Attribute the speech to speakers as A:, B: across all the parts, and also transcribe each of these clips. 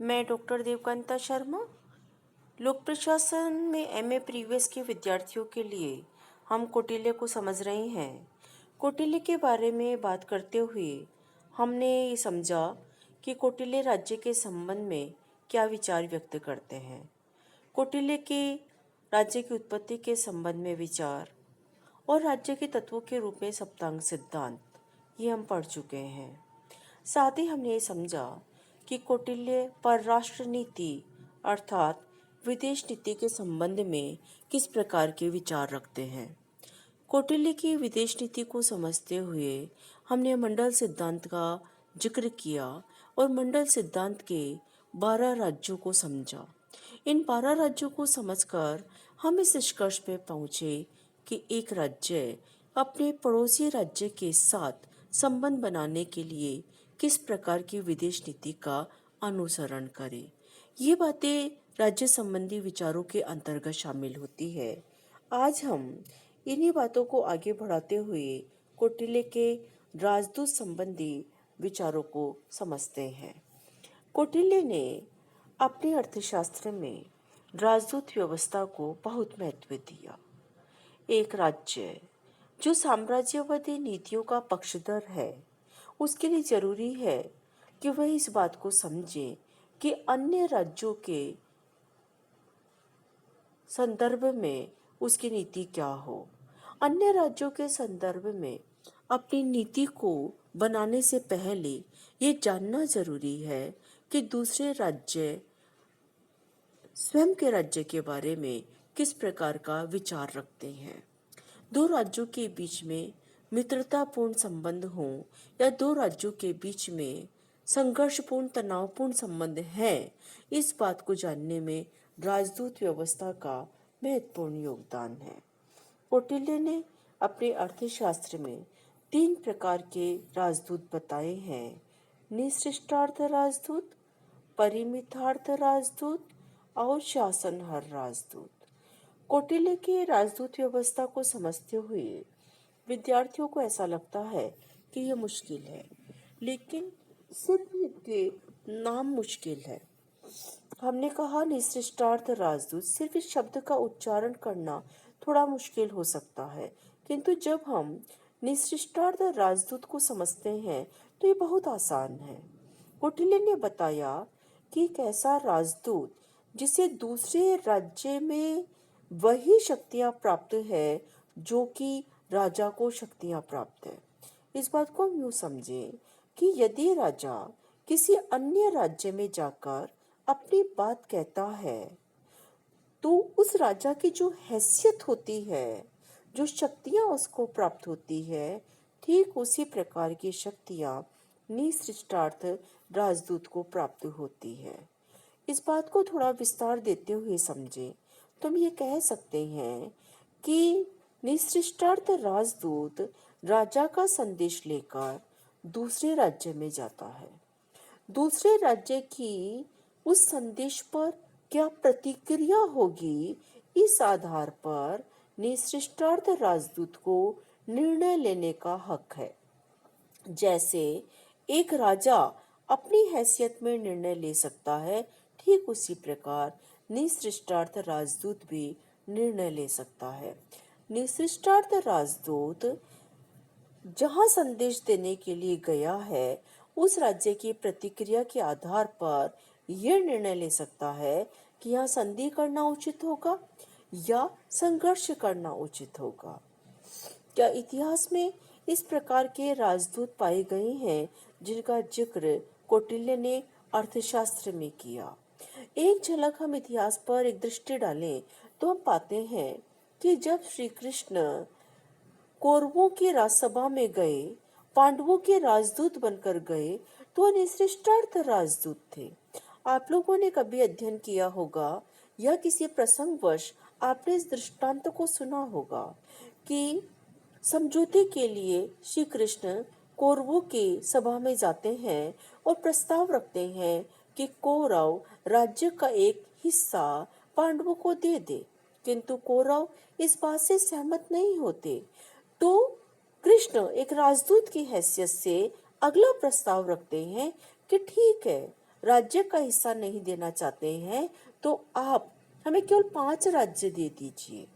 A: मैं डॉक्टर देवकांता शर्मा। लोक प्रशासन में एमए प्रीवियस के विद्यार्थियों के लिए हम कौटिल्य को समझ रहे हैं। कौटिल्य के बारे में बात करते हुए हमने ये समझा कि कौटिल्य राज्य के संबंध में क्या विचार व्यक्त करते हैं। कौटिल्य के राज्य की उत्पत्ति के संबंध में विचार और राज्य के तत्वों के रूप में सप्तांग सिद्धांत, ये हम पढ़ चुके हैं। साथ ही हमने ये समझा कि कौटिल्य परराष्ट्र नीति अर्थात विदेश नीति के संबंध में किस प्रकार के विचार रखते हैं। कौटिल्य की विदेश नीति को समझते हुए हमने मंडल सिद्धांत का जिक्र किया और मंडल सिद्धांत के 12 राज्यों को समझा। इन 12 राज्यों को समझकर हम इस निष्कर्ष पे पहुंचे कि एक राज्य अपने पड़ोसी राज्य के साथ संबंध बनाने के लिए किस प्रकार की विदेश नीति का अनुसरण करे। ये बातें राज्य संबंधी विचारों के अंतर्गत शामिल होती है। आज हम इन्हीं बातों को आगे बढ़ाते हुए कौटिल्य के राजदूत संबंधी विचारों को समझते हैं। कौटिल्य ने अपने अर्थशास्त्र में राजदूत व्यवस्था को बहुत महत्व दिया। एक राज्य जो साम्राज्यवादी नीतियों का पक्षधर है, उसके लिए जरूरी है कि वह इस बात को समझे कि अन्य राज्यों के संदर्भ में उसकी नीति क्या हो। अन्य राज्यों के संदर्भ में अपनी नीति को बनाने से पहले ये जानना जरूरी है कि दूसरे राज्य स्वयं के राज्य के बारे में किस प्रकार का विचार रखते हैं। दो राज्यों के बीच में मित्रतापूर्ण संबंध हो या दो राज्यों के बीच में संघर्षपूर्ण तनावपूर्ण संबंध है, इस बात को जानने में राजदूत व्यवस्था का महत्वपूर्ण योगदान है। कौटिल्य ने अपने अर्थशास्त्र में 3 प्रकार के राजदूत बताए हैं: निश्रिष्टार्थ राजदूत, परिमितार्थ राजदूत और शासनहार राजदूत। कौटिल्य की राजदूत व्यवस्था को समझते हुए विद्यार्थियों को ऐसा लगता है कि यह मुश्किल है, लेकिन सिर्फ इनके नाम मुश्किल है। हमने कहा निश्रिष्टार्थ राजदूत, सिर्फ इस शब्द का उच्चारण करना थोड़ा मुश्किल हो सकता है, किंतु जब हम निश्रिष्टार्थ राजदूत को समझते हैं तो ये बहुत आसान है। कौटिल्य ने बताया कि एक ऐसा राजदूत जिसे दूसरे राज्य में वही शक्तियां प्राप्त है जो कि राजा को शक्तियां प्राप्त है। इस बात को हम यूं समझें कि यदि राजा किसी अन्य राज्य में जाकर अपनी बात कहता है तो उस राजा की जो हैसियत होती है, जो शक्तियां उसको प्राप्त होती है, ठीक उसी प्रकार की शक्तियां निश्रिष्टार्थ राजदूत को प्राप्त होती है। इस बात को थोड़ा विस्तार देते हुए समझें तो हम ये कह सकते हैं कि निश्रिष्टार्थ राजदूत राजा का संदेश लेकर दूसरे राज्य में जाता है। दूसरे राज्य की उस संदेश पर क्या प्रतिक्रिया होगी, इस आधार पर निश्रिष्टार्थ राजदूत को निर्णय लेने का हक है। जैसे एक राजा अपनी हैसियत में निर्णय ले सकता है, ठीक उसी प्रकार निश्रिष्टार्थ राजदूत भी निर्णय ले सकता है। निश्रिष्टार्थ राजदूत जहां संदेश देने के लिए गया है, उस राज्य की प्रतिक्रिया के आधार पर यह निर्णय ले सकता है कि यहाँ संधि करना उचित होगा या संघर्ष करना उचित होगा। क्या इतिहास में इस प्रकार के राजदूत पाए गए हैं जिनका जिक्र कौटिल्य ने अर्थशास्त्र में किया। एक झलक हम इतिहास पर एक दृष्टि डालें तो हम पाते हैं कि जब श्री कृष्ण कौरवों की राजसभा में गए, पांडवों के राजदूत बनकर गए, तो निश्रिष्टार्थ राजदूत थे। आप लोगों ने कभी अध्ययन किया होगा या किसी प्रसंगवश आपने इस दृष्टांत को सुना होगा कि समझौते के लिए श्री कृष्ण कौरवों की सभा में जाते हैं और प्रस्ताव रखते हैं कि कौरव राज्य का एक हिस्सा पांडवों को दे दे, किंतु कौरव इस बात से सहमत नहीं होते। तो कृष्ण एक राजदूत की हैसियत से अगला प्रस्ताव रखते हैं कि ठीक है, राज्य का हिस्सा नहीं देना चाहते हैं तो आप हमें केवल 5 राज्य दे दीजिए।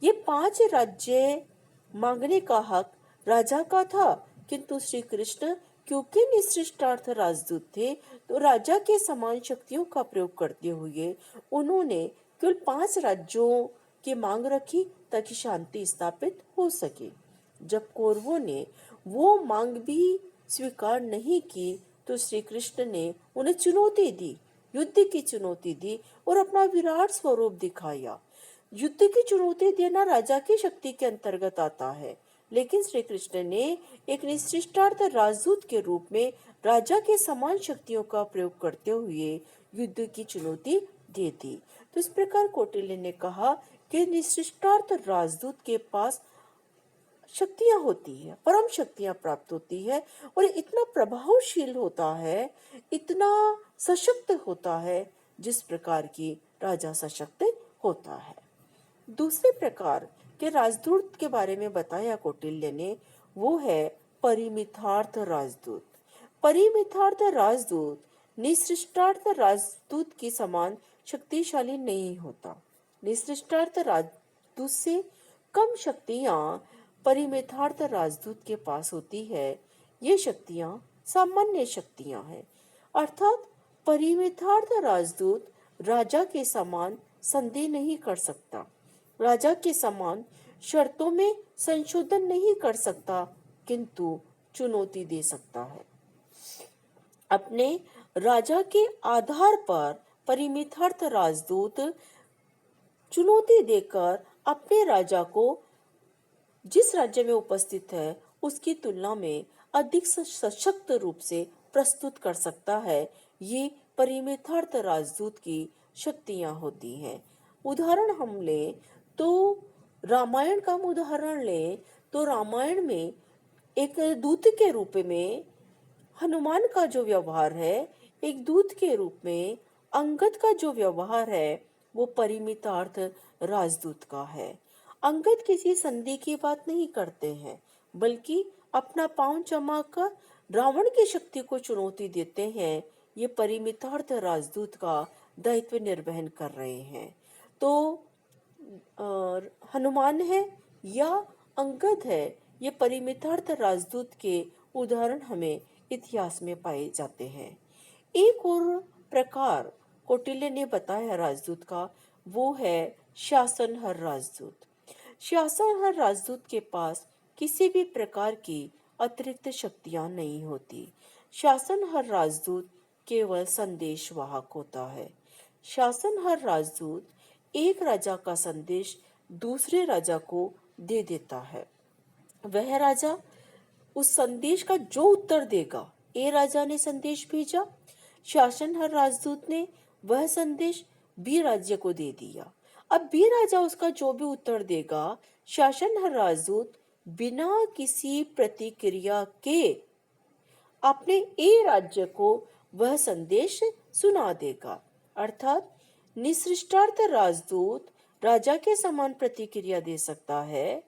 A: ये 5 राज्य मांगने का हक राजा का था, किंतु श्री कृष्ण क्योंकि निसृष्टार्थ राजदूत थे तो राजा के समान शक्तियों का प्रयोग करते हुए उन्होंने केवल 5 राज्यों की मांग रखी ताकि शांति स्थापित हो सके। जब कौरवों ने वो मांग भी स्वीकार नहीं की तो श्री कृष्ण ने उन्हें चुनौती दी, युद्ध की चुनौती दी और अपना विराट स्वरूप दिखाया। युद्ध की चुनौती देना राजा की शक्ति के अंतर्गत आता है, लेकिन श्री कृष्ण ने एक निश्चितार्थ राजदूत के रूप में राजा के समान शक्तियों का प्रयोग करते हुए युद्ध की चुनौती दे दी। तो इस प्रकार कौटिल्य ने कहा कि निश्चितार्थ राजदूत के पास शक्तियां होती है, परम शक्तियां प्राप्त होती है और इतना प्रभावशील होता है, इतना सशक्त होता है जिस प्रकार की राजा सशक्त होता है। दूसरे प्रकार के राजदूत के बारे में बताया कौटिल्य ने, वो है परिमितार्थ राजदूत। परिमितार्थ राजदूत निसृष्टार्थ राजदूत की समान शक्तिशाली नहीं होता। निसृष्टार्थ राजदूत से कम शक्तियां परिमितार्थ राजदूत के पास होती है। ये शक्तियां सामान्य शक्तियां हैं, अर्थात परिमितार्थ राजदूत राजा के समान संदेह नहीं कर सकता, राजा के समान शर्तों में संशोधन नहीं कर सकता, किंतु चुनौती दे सकता है। अपने राजा के आधार पर परिमितार्थ राजदूत चुनौती देकर अपने राजा को जिस राज्य में उपस्थित है उसकी तुलना में अधिक सशक्त रूप से प्रस्तुत कर सकता है। ये परिमितार्थ राजदूत की शक्तियां होती हैं। उदाहरण हम लें तो रामायण का हम उदाहरण लें तो रामायण में एक दूत के रूप में हनुमान का जो व्यवहार है, एक दूत के रूप में अंगद का जो व्यवहार है, वो परिमितार्थ राजदूत का है। अंगद किसी संधि की बात नहीं करते हैं, बल्कि अपना पांव जमाकर रावण की शक्ति को चुनौती देते हैं। ये परिमितार्थ राजदूत का दायित्व निर्वहन कर रहे हैं। तो हनुमान है या अंगद है, ये परिमितार्थ राजदूत के उदाहरण हमें इतिहास में पाए जाते हैं। एक और प्रकार कौटिल्य ने बताया राजदूत का, वो है शासनहार राजदूत। शासनहार राजदूत के पास किसी भी प्रकार की अतिरिक्त शक्तियां नहीं होती। शासनहार राजदूत केवल संदेशवाहक होता है। शासनहार राजदूत एक राजा का संदेश दूसरे राजा को दे देता है। वह राजा उस संदेश का जो उत्तर देगा, ए राजा ने संदेश भेजा, शासनहार राजदूत ने वह संदेश बी राज्य को दे दिया। अब बी राजा उसका जो भी उत्तर देगा, शासनहार राजदूत बिना किसी प्रतिक्रिया के अपने ए राज्य को वह संदेश सुना देगा। अर्थात निसृष्टार्थ राजदूत राजा के समान प्रतिक्रिया दे सकता है,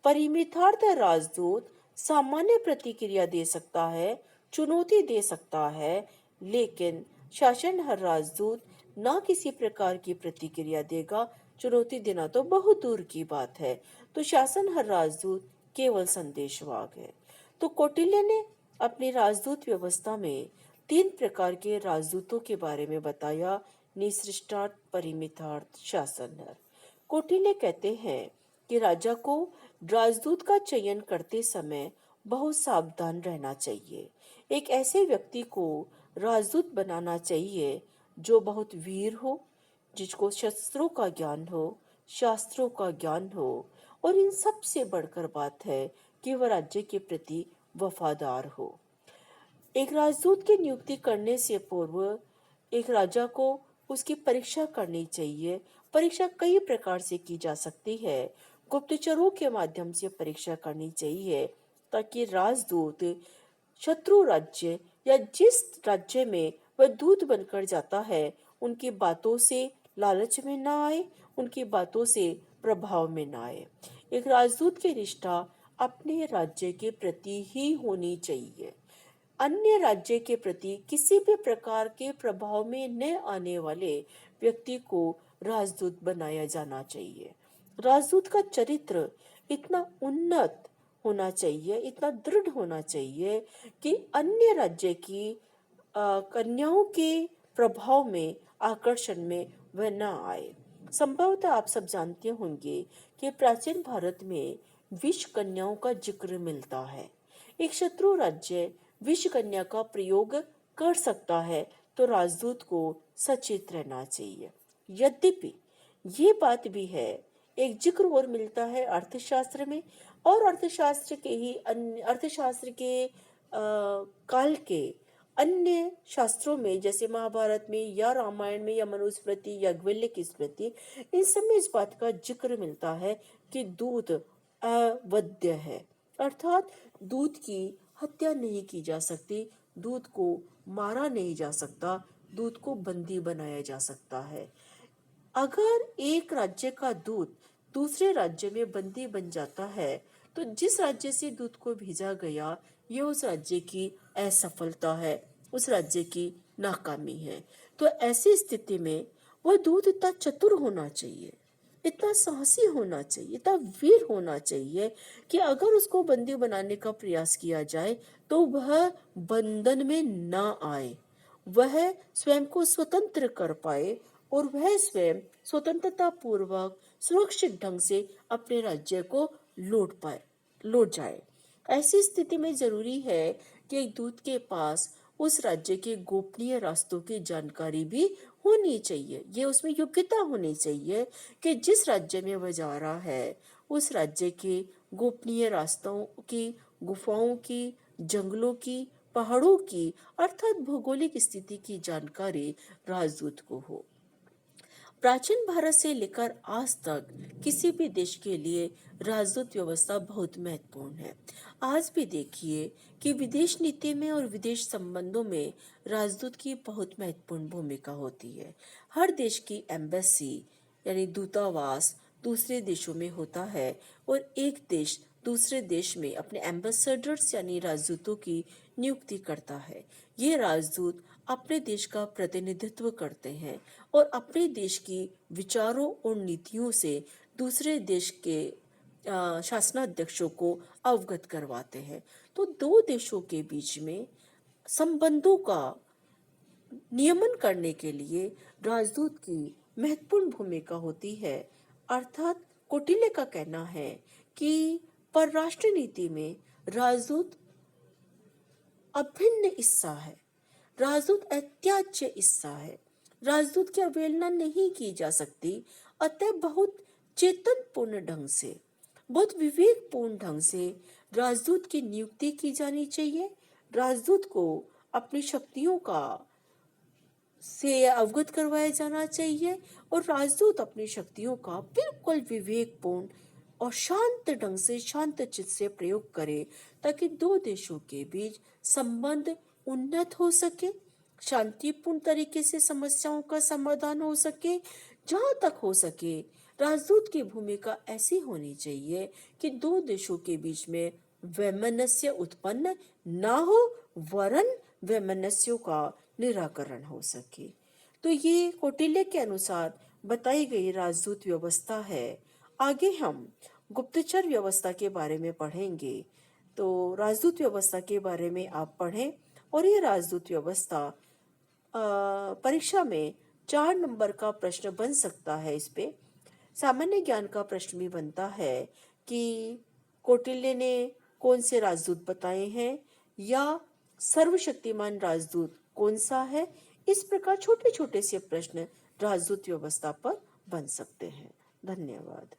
A: परिमितार्थ राजदूत सामान्य प्रतिक्रिया दे सकता है, चुनौती दे सकता है, लेकिन शासनहार राजदूत ना किसी प्रकार की प्रतिक्रिया देगा। चुनौती देना तो बहुत दूर की बात है। तो शासनहार राजदूत केवल संदेशवाहक है। तो कौटिल्य ने अपनी राजदूत व्यवस्था में 3 प्रकार के राजदूतों के बारे में बताया, निसृष्टार्थ, परिमितार्थ, शासनहार। कौटिल्य कहते हैं कि राजा को राजदूत का चयन करते समय बहुत सावधान रहना चाहिए। एक ऐसे व्यक्ति को राजदूत बनाना चाहिए जो बहुत वीर हो, जिसको शस्त्रों का ज्ञान हो, शास्त्रों का ज्ञान हो, और इन सब से बढ़कर बात है कि वह राज्य के प्रति वफादार हो। एक राजदूत की नियुक्ति करने से पूर्व एक राजा को उसकी परीक्षा करनी चाहिए। परीक्षा कई प्रकार से की जा सकती है। गुप्तचरों के माध्यम से परीक्षा करनी चाहिए ताकि राजदूत शत्रु राज्य या जिस राज्य में वह दूत बनकर जाता है उनकी बातों से लालच में ना आए, उनकी बातों से प्रभाव में ना आए। एक राजदूत की निष्ठा अपने राज्य के प्रति ही होनी चाहिए। अन्य राज्य के प्रति किसी भी प्रकार के प्रभाव में न आने वाले व्यक्ति को राजदूत बनाया जाना चाहिए। राजदूत का चरित्र इतना उन्नत होना चाहिए, इतना दृढ़ होना चाहिए कि अन्य राज्य की कन्याओं के प्रभाव में, आकर्षण में वह न आए। संभवतः आप सब जानते होंगे कि प्राचीन भारत में विष कन्याओं का जिक्र मिलता है। एक शत्रु राज्य विष कन्या का प्रयोग कर सकता है तो राजदूत को सचेत रहना चाहिए। यद्यपि ये बात भी है, एक जिक्र और मिलता है अर्थशास्त्र में, और अर्थशास्त्र के काल के अन्य शास्त्रों में, जैसे महाभारत में या रामायण में या मनुस्मृति या याज्ञवल्क्य की स्मृति, इन सब में इस बात का जिक्र मिलता है कि दूध अवध्य है, अर्थात दूध की हत्या नहीं की जा सकती, दूध को मारा नहीं जा सकता, दूध को बंदी बनाया जा सकता है। अगर एक राज्य का दूध दूसरे राज्य में बंदी बन जाता है तो जिस राज्य से दूध को भेजा गया, यह उस राज्य की असफलता है, उस राज्य की नाकामी है। तो ऐसी स्थिति में वह दूध इतना चतुर होना चाहिए, इतना साहसी होना चाहिए, इतना वीर होना चाहिए कि अगर उसको बंदी बनाने का प्रयास किया जाए तो वह बंधन में ना आए, वह स्वयं को स्वतंत्र कर पाए और वह स्वयं स्वतंत्रता पूर्वक सुरक्षित ढंग से अपने राज्य को लौट जाए। ऐसी स्थिति में जरूरी है कि एक दूत के पास उस राज्य के गोपनीय रास्तों की जानकारी भी होनी चाहिए। ये उसमें योग्यता होनी चाहिए कि जिस राज्य में वह जा रहा है उस राज्य के गोपनीय रास्तों की, गुफाओं की, जंगलों की, पहाड़ों की, अर्थात भौगोलिक स्थिति की जानकारी राजदूत को हो। प्राचीन भारत से लेकर आज तक किसी भी देश के लिए राजदूत व्यवस्था बहुत महत्वपूर्ण है। आज भी देखिए कि विदेश नीति में और विदेश संबंधों में राजदूत की बहुत महत्वपूर्ण भूमिका होती है। हर देश की एम्बेसी यानी दूतावास दूसरे देशों में होता है और एक देश दूसरे देश में अपने एम्बेसडर्स यानी राजदूतों की नियुक्ति करता है। ये राजदूत अपने देश का प्रतिनिधित्व करते हैं और अपने देश की विचारों और नीतियों से दूसरे देश के शासनाध्यक्षों को अवगत करवाते हैं। तो दो देशों के बीच में संबंधों का नियमन करने के लिए राजदूत की महत्वपूर्ण भूमिका होती है। अर्थात कौटिल्य का कहना है कि परराष्ट्र नीति में राजदूत अभिन्न हिस्सा है, राजदूत अत्याज्य हिस्सा है, राजदूत की अवहेलना नहीं की जा सकती। अतः बहुत चेतनपूर्ण ढंग से, बहुत विवेकपूर्ण ढंग से राजदूत की नियुक्ति की जानी चाहिए। राजदूत को अपनी शक्तियों का से अवगत करवाया जाना चाहिए और राजदूत अपनी शक्तियों का बिल्कुल विवेकपूर्ण और शांत ढंग से, शांत चित्त से प्रयोग करे ताकि दो देशों के बीच संबंध उन्नत हो सके, शांतिपूर्ण तरीके से समस्याओं का समाधान हो सके। जहां तक हो सके राजदूत की भूमिका ऐसी होनी चाहिए कि दो देशों के बीच में वैमनस्य उत्पन्न ना हो, वरन वैमनस्यों का निराकरण हो सके। तो ये कौटिल्य के अनुसार बताई गई राजदूत व्यवस्था है। आगे हम गुप्तचर व्यवस्था के बारे में पढ़ेंगे। तो राजदूत व्यवस्था के बारे में आप पढ़ें और ये राजदूत व्यवस्था परीक्षा में 4 नंबर का प्रश्न बन सकता है। इस पे सामान्य ज्ञान का प्रश्न भी बनता है कि कौटिल्य ने कौन से राजदूत बताए हैं या सर्वशक्तिमान राजदूत कौन सा है। इस प्रकार छोटे छोटे से प्रश्न राजदूत व्यवस्था पर बन सकते हैं। धन्यवाद।